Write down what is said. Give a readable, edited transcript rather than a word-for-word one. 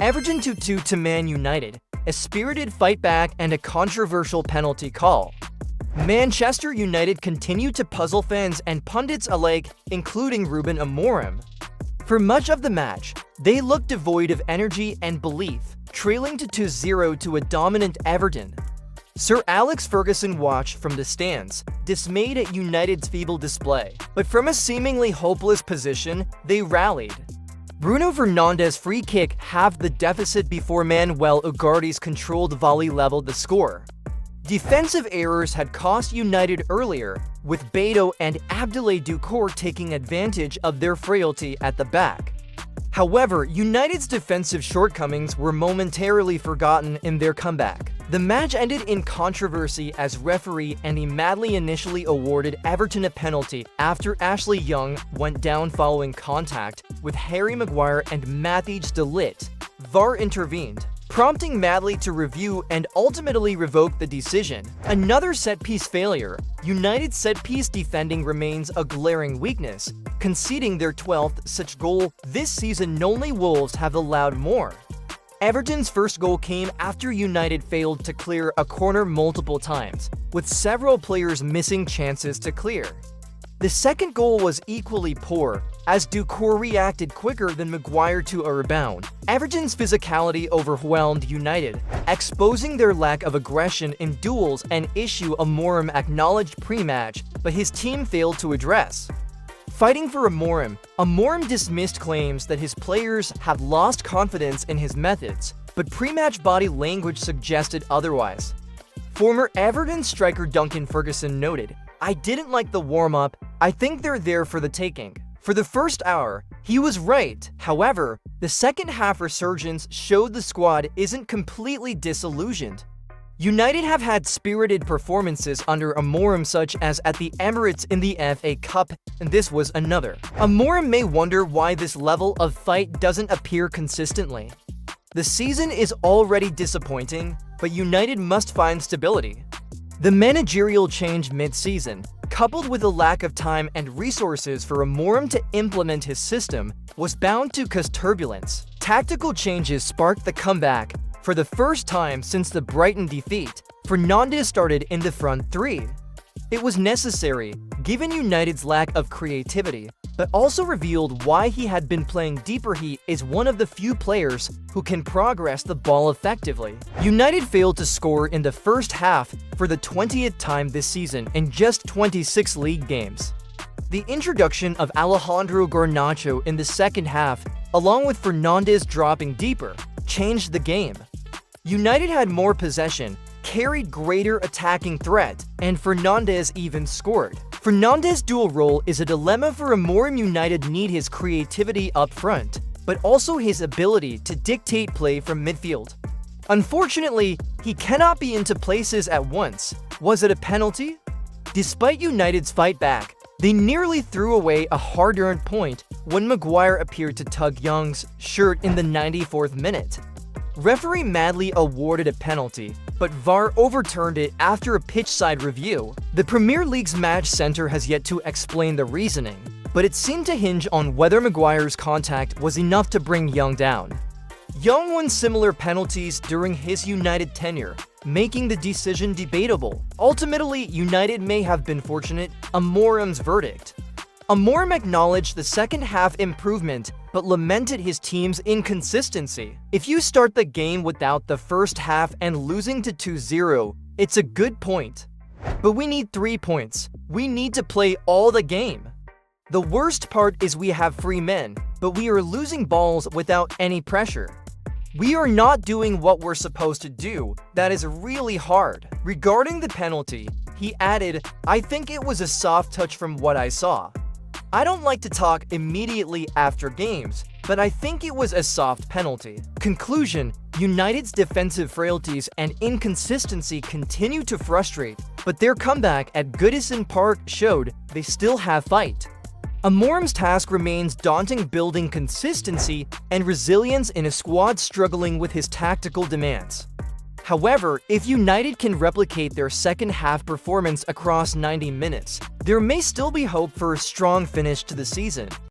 Everton 2-2 to Man United, a spirited fight back and a controversial penalty call. Manchester United continued to puzzle fans and pundits alike, including Ruben Amorim. For much of the match, they looked devoid of energy and belief, trailing to 2-0 to a dominant Everton. Sir Alex Ferguson watched from the stands, dismayed at United's feeble display, but from a seemingly hopeless position, they rallied. Bruno Fernandes' free kick halved the deficit before Manuel Ugarte controlled volley leveled the score. Defensive errors had cost United earlier, with Beto and Abdoulaye Doucouré taking advantage of their frailty at the back. However, United's defensive shortcomings were momentarily forgotten in their comeback. The match ended in controversy as referee Andy Madley initially awarded Everton a penalty after Ashley Young went down following contact with Harry Maguire and Matthijs de Ligt. VAR intervened, prompting Madley to review and ultimately revoke the decision. Another set-piece failure. United's set-piece defending remains a glaring weakness, conceding their 12th such goal this season. Only Wolves have allowed more. Everton's first goal came after United failed to clear a corner multiple times, with several players missing chances to clear. The second goal was equally poor, as Doucouré reacted quicker than Maguire to a rebound. Everton's physicality overwhelmed United, exposing their lack of aggression in duels, an issue Amorim acknowledged pre-match, but his team failed to address. Fighting for Amorim dismissed claims that his players had lost confidence in his methods, but pre-match body language suggested otherwise. Former Everton striker Duncan Ferguson noted, "I didn't like the warm-up. I think they're there for the taking." For the first hour, he was right. However, the second half resurgence showed the squad isn't completely disillusioned. United have had spirited performances under Amorim, such as at the Emirates in the FA Cup, and this was another. Amorim may wonder why this level of fight doesn't appear consistently. The season is already disappointing, but United must find stability. The managerial change mid-season, coupled with a lack of time and resources for Amorim to implement his system, was bound to cause turbulence. Tactical changes sparked the comeback. For the first time since the Brighton defeat, Fernandes started in the front three. It was necessary, given United's lack of creativity, but also revealed why he had been playing deeper. He is one of the few players who can progress the ball effectively. United failed to score in the first half for the 20th time this season in just 26 league games. The introduction of Alejandro Garnacho in the second half, along with Fernandes dropping deeper, changed the game. United had more possession, carried greater attacking threat, and Fernandes even scored. Fernandes' dual role is a dilemma for Amorim. United need his creativity up front, but also his ability to dictate play from midfield. Unfortunately, he cannot be into places at once. Was it a penalty? Despite United's fight back, they nearly threw away a hard-earned point when Maguire appeared to tug Young's shirt in the 94th minute. Referee Madley awarded a penalty, but VAR overturned it after a pitchside review. The Premier League's match center has yet to explain the reasoning, but it seemed to hinge on whether Maguire's contact was enough to bring Young down. Young won similar penalties during his United tenure, making the decision debatable. Ultimately, United may have been fortunate. Amorim's verdict. Amorim acknowledged the second half improvement, but lamented his team's inconsistency. If you start the game without the first half and losing to 2-0, it's a good point. But we need 3 points. We need to play all the game. The worst part is we have free men, but we are losing balls without any pressure. We are not doing what we're supposed to do. That is really hard. Regarding the penalty, he added, "I think it was a soft touch from what I saw. I don't like to talk immediately after games, but I think it was a soft penalty." Conclusion: United's defensive frailties and inconsistency continue to frustrate, but their comeback at Goodison Park showed they still have fight. Amorim's task remains daunting, building consistency and resilience in a squad struggling with his tactical demands. However, if United can replicate their second half performance across 90 minutes, there may still be hope for a strong finish to the season.